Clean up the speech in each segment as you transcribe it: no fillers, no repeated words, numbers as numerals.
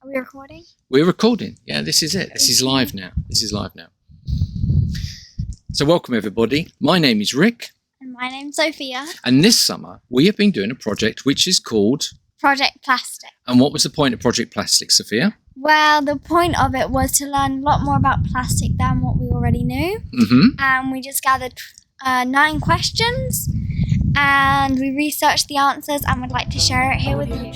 we recording? We're recording. Yeah, this is it. This is live now. So welcome everybody. My name is Rick. And my name's Sophia. And this summer we have been doing a project which is called Project Plastic. And what was the point of Project Plastic, Sophia? Well, the point of it was to learn a lot more about plastic than what we already knew. And we just gathered 9 questions and we researched the answers and would like to share it here with you.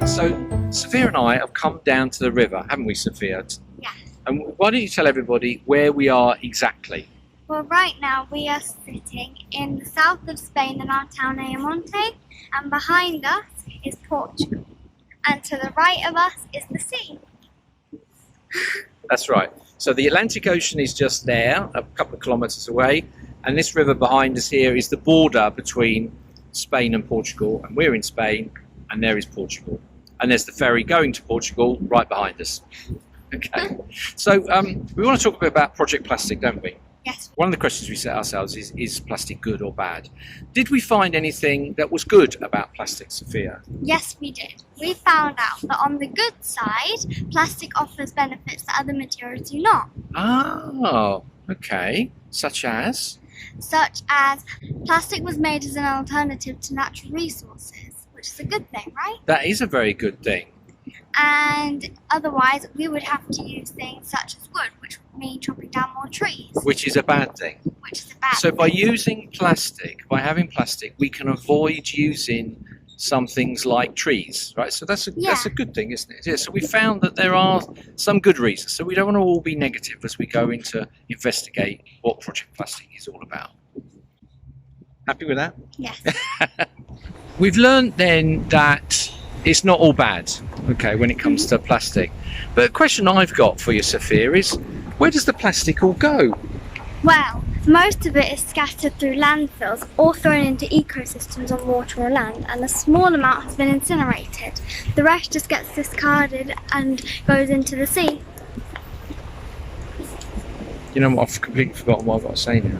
So Sophia and I have come down to the river, haven't we, Sophia? Yes. And why don't you tell everybody where we are exactly? Well, right now we are sitting in the south of Spain in our town Ayamonte, and behind us is Portugal. And to the right of us is the sea. That's right. So the Atlantic Ocean is just there, a couple of kilometres away, and this river behind us here is the border between Spain and Portugal, and we're in Spain, and there is Portugal. And there's the ferry going to Portugal right behind us. Okay. So we want to talk a bit about Project Plastic, don't we? Yes. One of the questions we set ourselves is plastic good or bad? Did we find anything that was good about plastic, Sophia? Yes, we did. We found out that on the good side, plastic offers benefits that other materials do not. Oh, okay. Such as? Such as plastic was made as an alternative to natural resources, which is a good thing, right? That is a very good thing. And otherwise, we would have to use things such as wood, which would mean chopping down more trees. Which is a bad thing. Which is a bad So thing. by using plastic, by having plastic, we can avoid using some things like trees, right? So that's a good thing, isn't it? Yeah, so we found that there are some good reasons. So we don't want to all be negative as we go into investigate what Project Plastic is all about. Happy with that? Yes. We've learned then that it's not all bad, okay, when it comes to plastic. But a question I've got for you, Sophia, is where does the plastic all go? Well, most of it is scattered through landfills or thrown into ecosystems on water or land, and a small amount has been incinerated. The rest just gets discarded and goes into the sea. You know what, I've completely forgotten what I've got to say now.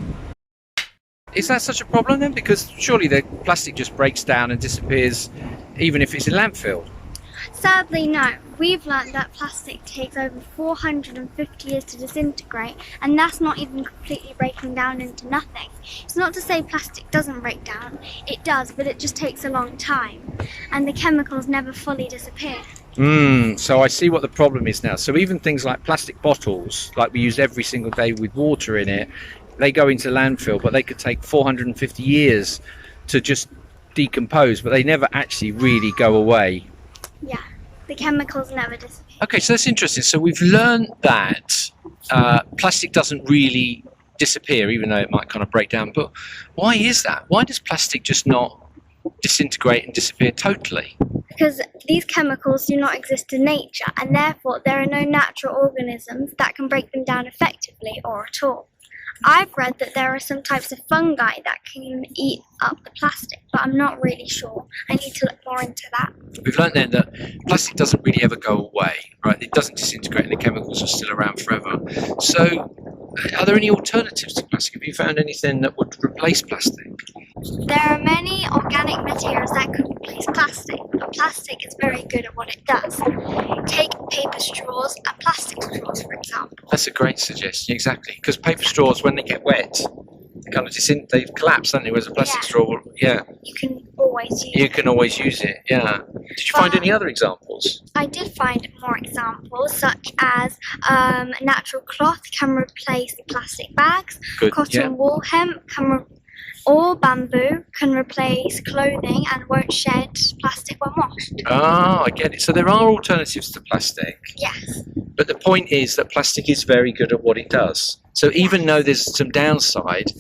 Is that such a problem then? Because surely the plastic just breaks down and disappears even if it's in landfill. Sadly, no. We've learned that plastic takes over 450 years to disintegrate, and that's not even completely breaking down into nothing. It's not to say plastic doesn't break down. It does, but it just takes a long time, and the chemicals never fully disappear. So I see what the problem is now. So even things like plastic bottles, like we use every single day with water in it, they go into landfill, but they could take 450 years to just decompose, but they never actually really go away. Yeah, the chemicals never disappear. Okay, so that's interesting. So we've learned that plastic doesn't really disappear, even though it might kind of break down. But why is that? Why does plastic just not disintegrate and disappear totally? Because these chemicals do not exist in nature, and therefore there are no natural organisms that can break them down effectively or at all. I've read that there are some types of fungi that can eat up the plastic, but I'm not really sure. I need to look more into that. We've learned then that plastic doesn't really ever go away, right? It doesn't disintegrate and the chemicals are still around forever. So are there any alternatives to plastic? Have you found anything that would replace plastic? There are many organic materials that could replace plastic, but plastic is very good at what it does. Take paper straws and plastic straws, for example. That's a great suggestion, exactly. Because paper straws, when they get wet, they kind of they collapse, don't they? Whereas a plastic straw, you can always use it. You can always use it, yeah. Did you find any other examples? I did find more examples, such as natural cloth can replace plastic bags, cotton wool, hemp or bamboo can replace clothing and won't shed plastic when washed. Oh, I get it. So there are alternatives to plastic. Yes. But the point is that plastic is very good at what it does. So even though there's some downside,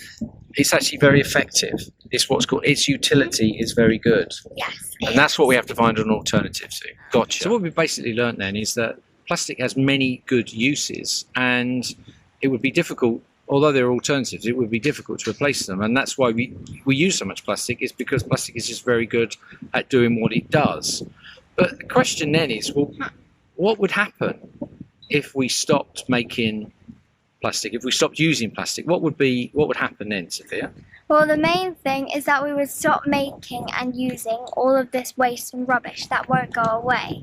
it's actually very effective. It's what's called, its utility is very good. Yes. And that's what we have to find an alternative to. Gotcha. So what we've basically learned then is that plastic has many good uses, and it would be difficult, although there are alternatives, it would be difficult to replace them. And that's why we use so much plastic, is because plastic is just very good at doing what it does. But the question then is, well, what would happen if we stopped making plastic? If we stopped using plastic, what would happen then, Sophia? Well, the main thing is that we would stop making and using all of this waste and rubbish that won't go away.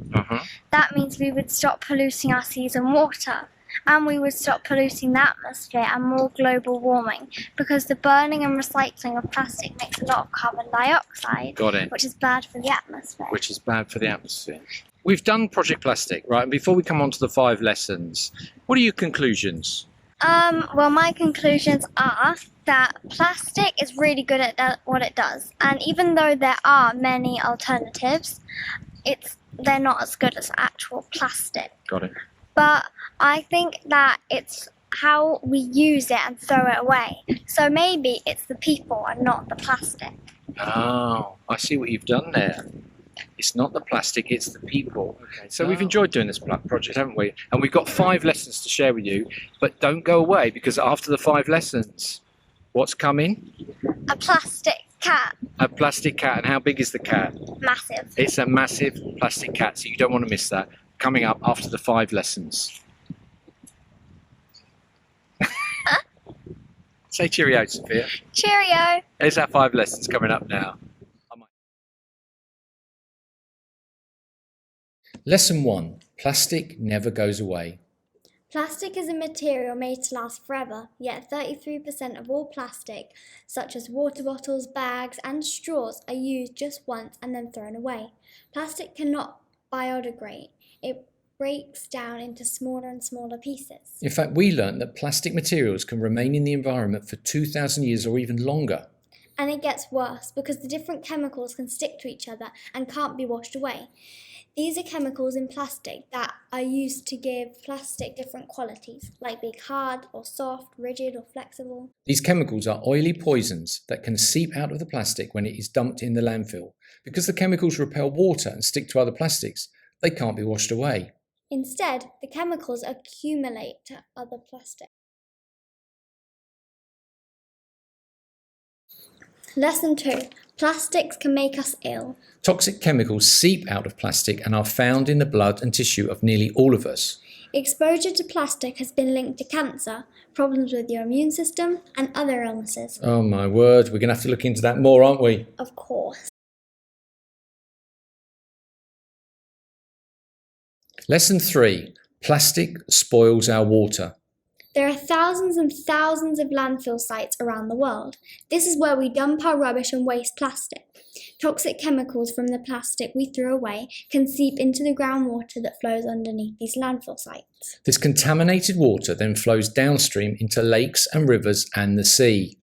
That means we would stop polluting our seas and water, and we would stop polluting the atmosphere and more global warming, because the burning and recycling of plastic makes a lot of carbon dioxide, Got it. which is bad for the atmosphere. Which is bad for the atmosphere. We've done Project Plastic, right? And before we come on to the 5 lessons, what are your conclusions? Well, my conclusions are that plastic is really good at what it does, and even though there are many alternatives, they're not as good as actual plastic. Got it. But I think that it's how we use it and throw it away. So maybe it's the people and not the plastic. Oh, I see what you've done there. It's not the plastic, it's the people. Okay, so we've enjoyed doing this project, haven't we? And we've got 5 lessons to share with you, but don't go away, because after the 5 lessons, what's coming? A plastic cat. A plastic cat. And how big is the cat? Massive. It's a massive plastic cat, so you don't want to miss that. Coming up after the 5 lessons. Say cheerio, Sophia. Cheerio. There's our 5 lessons coming up now. Lesson 1. Plastic never goes away. Plastic is a material made to last forever, yet 33% of all plastic, such as water bottles, bags and straws, are used just once and then thrown away. Plastic cannot biodegrade. It breaks down into smaller and smaller pieces. In fact, we learned that plastic materials can remain in the environment for 2,000 years or even longer. And it gets worse because the different chemicals can stick to each other and can't be washed away. These are chemicals in plastic that are used to give plastic different qualities, like being hard or soft, rigid or flexible. These chemicals are oily poisons that can seep out of the plastic when it is dumped in the landfill. Because the chemicals repel water and stick to other plastics, they can't be washed away. Instead, the chemicals accumulate to other plastic. Lesson 2. Plastics can make us ill. Toxic chemicals seep out of plastic and are found in the blood and tissue of nearly all of us. Exposure to plastic has been linked to cancer, problems with your immune system, and other illnesses. Oh my word, we're going to have to look into that more, aren't we? Of course. Lesson 3. Plastic spoils our water. There are thousands and thousands of landfill sites around the world. This is where we dump our rubbish and waste plastic. Toxic chemicals from the plastic we throw away can seep into the groundwater that flows underneath these landfill sites. This contaminated water then flows downstream into lakes and rivers and the sea.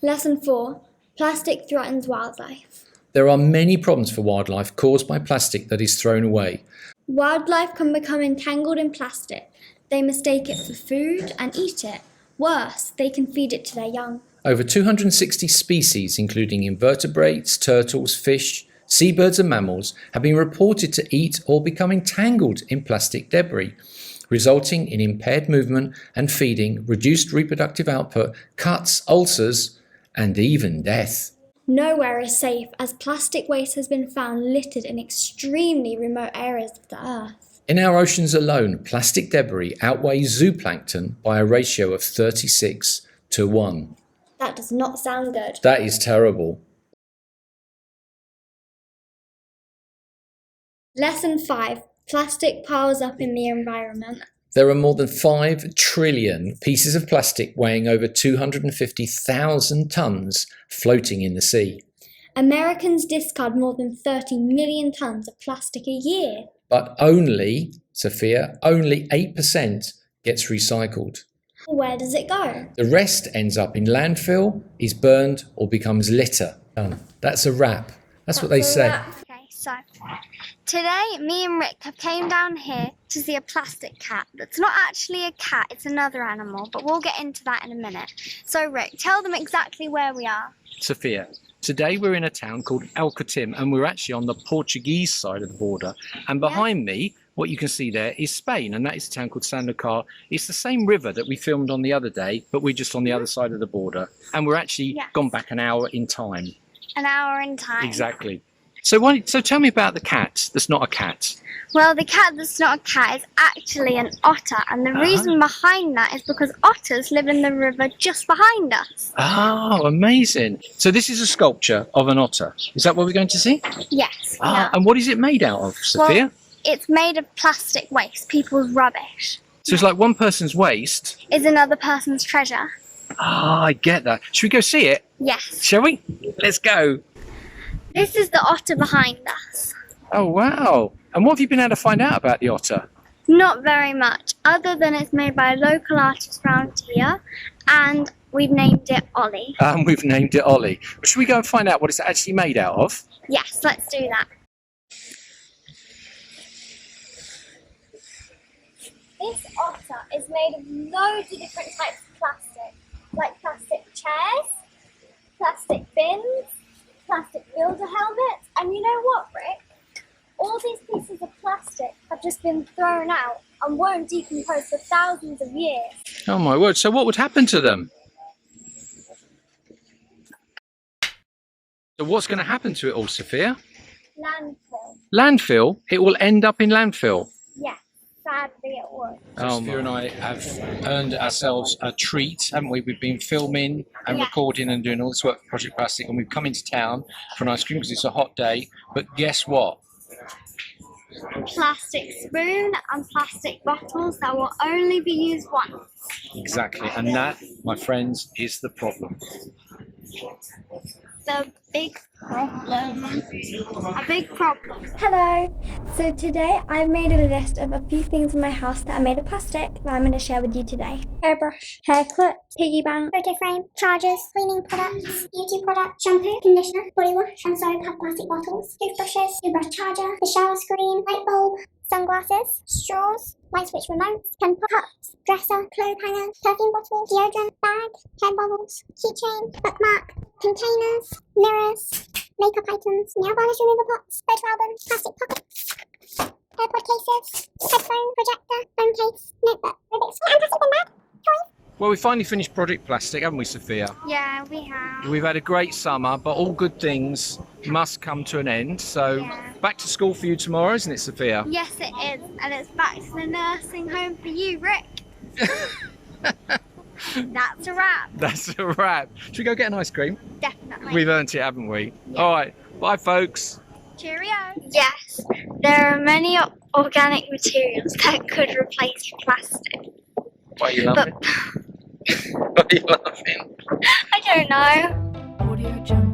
Lesson 4. Plastic threatens wildlife. There are many problems for wildlife caused by plastic that is thrown away. Wildlife can become entangled in plastic. They mistake it for food and eat it. Worse, they can feed it to their young. Over 260 species, including invertebrates, turtles, fish, seabirds and mammals, have been reported to eat or become entangled in plastic debris, resulting in impaired movement and feeding, reduced reproductive output, cuts, ulcers, and even death. Nowhere is safe, as plastic waste has been found littered in extremely remote areas of the Earth. In our oceans alone, plastic debris outweighs zooplankton by a ratio of 36 to 1. That does not sound good. That is terrible. Lesson 5. Plastic piles up in the environment. There are more than 5 trillion pieces of plastic weighing over 250,000 tonnes floating in the sea. Americans discard more than 30 million tonnes of plastic a year. But only, Sophia, only 8% gets recycled. Where does it go? The rest ends up in landfill, is burned or becomes litter. Done. That's a wrap. That's what they say. Okay, so today me and Rick have came down here to see a plastic cat. That's not actually a cat, it's another animal, but we'll get into that in a minute. So Rick, tell them exactly where we are. Sophia, today we're in a town called Alcatim and we're actually on the Portuguese side of the border. And behind me, what you can see there is Spain, and that is a town called Sanlúcar. It's the same river that we filmed on the other day, but we're just on the other side of the border. And we're actually gone back an hour in time. An hour in time. Exactly. So tell me about the cat that's not a cat. Well, the cat that's not a cat is actually an otter, and the reason behind that is because otters live in the river just behind us. Oh, amazing. So this is a sculpture of an otter. Is that what we're going to see? Yes. And what is it made out of, Sophia? Well, it's made of plastic waste, people's rubbish. So it's like one person's waste. Is another person's treasure. I get that. Should we go see it? Yes. Shall we? Let's go. This is the otter behind us. Oh, wow. And what have you been able to find out about the otter? Not very much, other than it's made by a local artist around here, and we've named it Ollie. We've named it Ollie. Should we go and find out what it's actually made out of? Yes, let's do that. This otter is made of loads of different types of plastic, like plastic chairs, plastic bins, plastic builder helmets, and you know what, Rick? All these pieces of plastic have just been thrown out and won't decompose for thousands of years. Oh my word, so what would happen to them? So what's going to happen to it all, Sophia? Landfill. Landfill? It will end up in landfill? Yeah, sadly it would. Sophia and I have earned ourselves a treat, haven't we? We've been filming and recording and doing all this work for Project Plastic, and we've come into town for an ice cream because it's a hot day. But guess what? Plastic spoon and plastic bottles that will only be used once. Exactly, and that, my friends, is the problem. The big problem. A big problem. Hello. So today I've made a list of a few things in my house that are made of plastic that I'm going to share with you today. Hairbrush, hair clip, piggy bank, photo frame, chargers, cleaning products, beauty products, shampoo, conditioner, body wash, and soap have plastic bottles, toothbrushes, toothbrush charger, the shower screen, light bulb, sunglasses, straws, light switch remotes, pen cups, dresser, clothes hanger, perfume bottle, deodorant, bag, hair bubbles, keychain, bookmark, containers, mirrors, makeup items, nail varnish remover pots, photo albums, plastic pockets, AirPod cases, headphone, projector, phone case, notebook, Rubik's cube, and plastic bin bag, toys. Well, we finally finished Project Plastic, haven't we, Sophia? Yeah, we have. We've had a great summer, but all good things must come to an end. So back to school for you tomorrow, isn't it, Sophia? Yes, it is. And it's back to the nursing home for you, Rick. That's a wrap. That's a wrap. Should we go get an ice cream? Definitely. We've earned it, haven't we? Yeah. All right. Bye, folks. Cheerio. Yes, there are many organic materials that could replace plastic. Why are you laughing? Why are you laughing? I don't know. Audio Jungle.